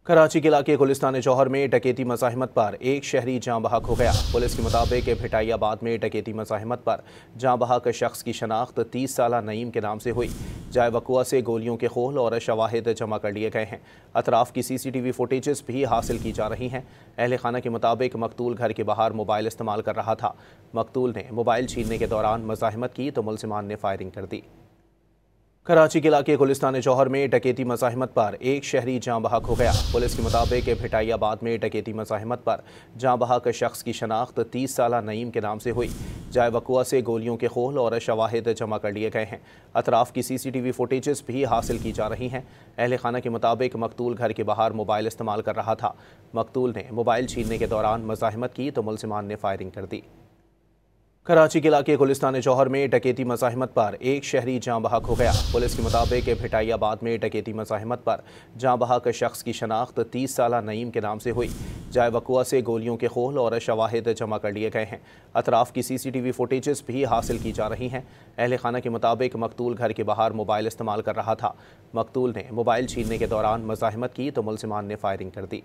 कराची के इलाके गुलिस्तान जौहर में डकैती मज़ाहिमत पर एक शहरी जाँ बहक हो गया। पुलिस के मुताबिक भिटाइयाबाद में डकैती मज़ाहिमत पर जाँ बहक शख्स की शनाख्त 30 साला नईम के नाम से हुई। जाए वक़ुआ से गोलियों के खोल और शवाहिद जमा कर लिए गए हैं। अतराफ की CCTV फुटेजेस भी हासिल की जा रही हैं। अहल खाना के मुताबिक मकतूल घर के बाहर मोबाइल इस्तेमाल कर रहा था। मकतूल ने मोबाइल छीनने के दौरान मज़ाहिमत की तो मुलजिमान ने फायरिंग कर दी। कराची के इलाके गुलिस्तान जौहर में डकैती मज़ाहिमत पर एक शहरी जाँ बहक हो गया। पुलिस के मुताबिक भिटाइयाबाद में डकैती मज़ाहिमत पर जाँ बहक शख्स की शनाख्त 30 साला नईम के नाम से हुई। जाए वक़ुआ से गोलियों के खोल और शवाहिद जमा कर लिए गए हैं। अतराफ की CCTV फुटेजेस भी हासिल की जा रही हैं। अहल खाना के मुताबिक मकतूल घर के बाहर मोबाइल इस्तेमाल कर रहा था। मकतूल ने मोबाइल छीनने के दौरान मज़ाहिमत की तो मुलजिमान ने फायरिंग कर दी। कराची के इलाके गुलिस्तान जौहर में डकैती मज़ाहिमत पर एक शहरी जाँ बहक हो गया। पुलिस के मुताबिक भिटाइयाबाद में डकैती मज़ाहिमत पर जाँ बहक शख्स की शनाख्त 30 साला नईम के नाम से हुई। जाए वक़ुआ से गोलियों के खोल और शवाहिद जमा कर लिए गए हैं। अतराफ की CCTV फुटेजेस भी हासिल की जा रही हैं। अहल खाना के मुताबिक मकतूल घर के बाहर मोबाइल इस्तेमाल कर रहा था। मकतूल ने मोबाइल छीनने के दौरान मज़ाहिमत की तो मुलजिमान ने फायरिंग कर दी।